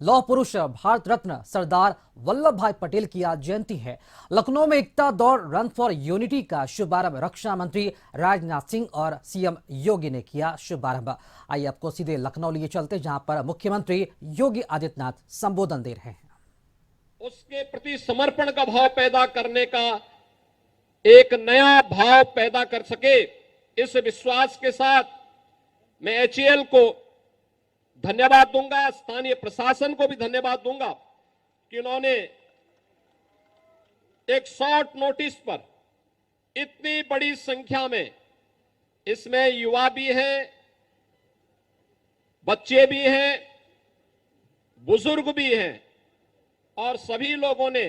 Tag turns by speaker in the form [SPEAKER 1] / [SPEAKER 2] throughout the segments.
[SPEAKER 1] लौह पुरुष भारत रत्न सरदार वल्लभ भाई पटेल की आज जयंती है। लखनऊ में एकता दौड़ रन फॉर यूनिटी का शुभारंभ रक्षा मंत्री राजनाथ सिंह और सीएम योगी ने किया शुभारंभ। आइए आपको सीधे लखनऊ लिए चलते, जहां पर मुख्यमंत्री योगी आदित्यनाथ संबोधन दे रहे हैं।
[SPEAKER 2] उसके प्रति समर्पण का भाव पैदा करने का एक नया भाव पैदा कर सके, इस विश्वास के साथ मैं एचएएल को धन्यवाद दूंगा, स्थानीय प्रशासन को भी धन्यवाद दूंगा कि उन्होंने एक शॉर्ट नोटिस पर इतनी बड़ी संख्या में, इसमें युवा भी हैं, बच्चे भी हैं, बुजुर्ग भी हैं, और सभी लोगों ने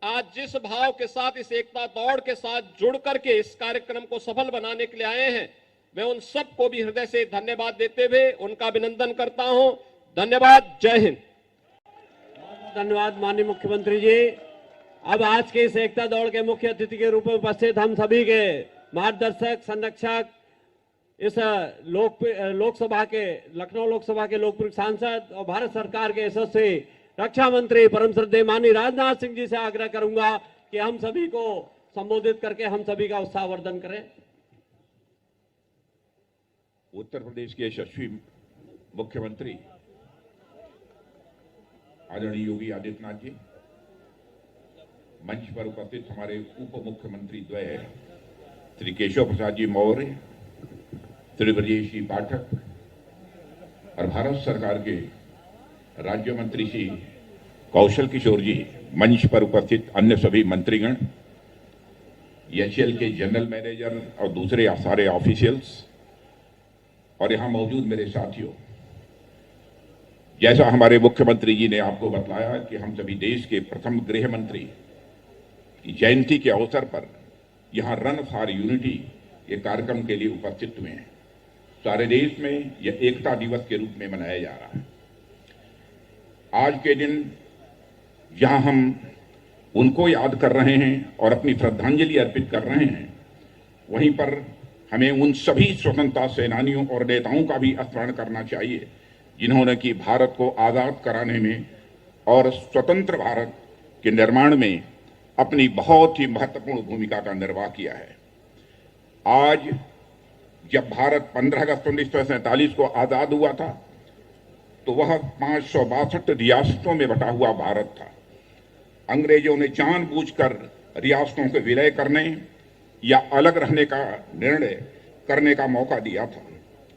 [SPEAKER 2] आज जिस भाव के साथ इस एकता दौड़ के साथ जुड़ करके इस कार्यक्रम को सफल बनाने के लिए आए हैं, मैं उन सबको भी हृदय से धन्यवाद देते हुए उनका अभिनंदन करता हूं। धन्यवाद। जय हिंद।
[SPEAKER 3] धन्यवाद माननीय मुख्यमंत्री जी। अब आज के इस एकता दौड़ के मुख्य अतिथि के रूप में उपस्थित हम सभी के मार्गदर्शक, संरक्षक, इस लोकसभा के, लखनऊ लोकसभा के लोकप्रिय सांसद और भारत सरकार के यशस्वी रक्षा मंत्री परम श्रद्धेय माननीय राजनाथ सिंह जी से आग्रह करूंगा कि हम सभी को संबोधित करके हम सभी का उत्साहवर्धन करें।
[SPEAKER 4] उत्तर प्रदेश के यशस्वी मुख्यमंत्री आदरणीय योगी आदित्यनाथ जी, मंच पर उपस्थित हमारे उप मुख्यमंत्री द्वय श्री केशव प्रसाद जी मौर्य, श्री ब्रजेश जी पाठक और भारत सरकार के राज्य मंत्री श्री कौशल किशोर जी, मंच पर उपस्थित अन्य सभी मंत्रीगण, एचएएल के जनरल मैनेजर और दूसरे सारे ऑफिशियल्स और यहां मौजूद मेरे साथियों, जैसा हमारे मुख्यमंत्री जी ने आपको बतलाया कि हम सभी देश के प्रथम गृह मंत्री की जयंती के अवसर पर यहां रन फॉर यूनिटी के कार्यक्रम के लिए उपस्थित हुए हैं। सारे देश में यह एकता दिवस के रूप में मनाया जा रहा है। आज के दिन जहां हम उनको याद कर रहे हैं और अपनी श्रद्धांजलि अर्पित कर रहे हैं, वहीं पर हमें उन सभी स्वतंत्रता सेनानियों और नेताओं का भी स्मरण करना चाहिए जिन्होंने कि भारत को आजाद कराने में और स्वतंत्र भारत के निर्माण में अपनी बहुत ही महत्वपूर्ण भूमिका का निर्वाह किया है। आज जब भारत 15 अगस्त 1947 को आजाद हुआ था तो वह 562 रियासतों में बटा हुआ भारत था। अंग्रेजों ने जानबूझकर रियासतों के विलय करने या अलग रहने का निर्णय करने का मौका दिया था।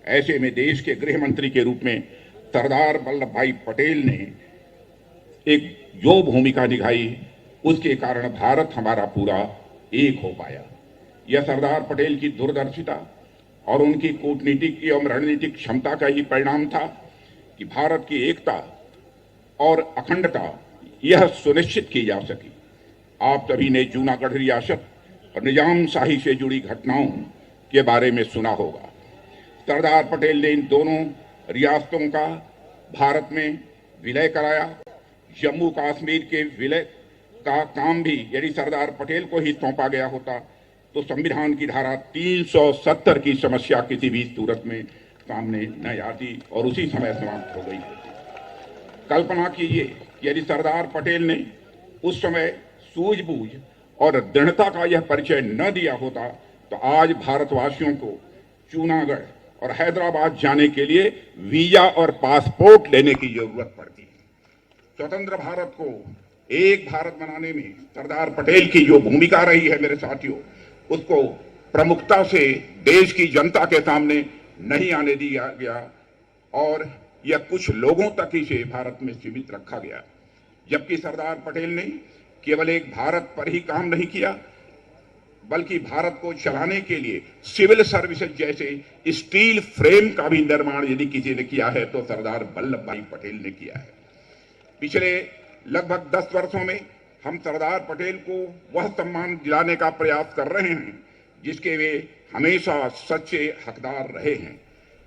[SPEAKER 4] ऐसे में देश के गृह मंत्री के रूप में सरदार वल्लभ भाई पटेल ने एक जो भूमिका निभाई, उसके कारण भारत हमारा पूरा एक हो पाया। यह सरदार पटेल की दूरदर्शिता और उनकी कूटनीतिक एवं रणनीतिक क्षमता का ही परिणाम था कि भारत की एकता और अखंडता यह सुनिश्चित की जा सकी। आप सभी ने जूनागढ़ रियासत और निजाम शाही से जुड़ी घटनाओं के बारे में सुना होगा। सरदार पटेल ने इन दोनों रियासतों का भारत में विलय कराया। जम्मू कश्मीर के विलय का काम भी यदि सरदार पटेल को ही सौंपा गया होता तो संविधान की धारा 370 की समस्या किसी भी सूरत में सामने न आती और उसी समय समाप्त हो गई। कल्पना कीजिए यदि सरदार पटेल ने उस समय सूझबूझ और दृढ़ता का यह परिचय न दिया होता तो आज भारतवासियों को जूनागढ़ और हैदराबाद जाने के लिए वीजा और पासपोर्ट लेने की जरूरत पड़ती। स्वतंत्र भारत को एक भारत बनाने में सरदार पटेल की जो भूमिका रही है मेरे साथियों, उसको प्रमुखता से देश की जनता के सामने नहीं आने दिया गया और यह कुछ लोगों तक ही से भारत में सीमित रखा गया। जबकि सरदार पटेल ने केवल एक भारत पर ही काम नहीं किया, बल्कि भारत को चलाने के लिए सिविल सर्विसेज जैसे स्टील फ्रेम का भी निर्माण यदि किसी ने किया है तो सरदार वल्लभ भाई पटेल ने किया है। पिछले लगभग 10 वर्षों में हम सरदार पटेल को वह सम्मान दिलाने का प्रयास कर रहे हैं जिसके वे हमेशा सच्चे हकदार रहे हैं।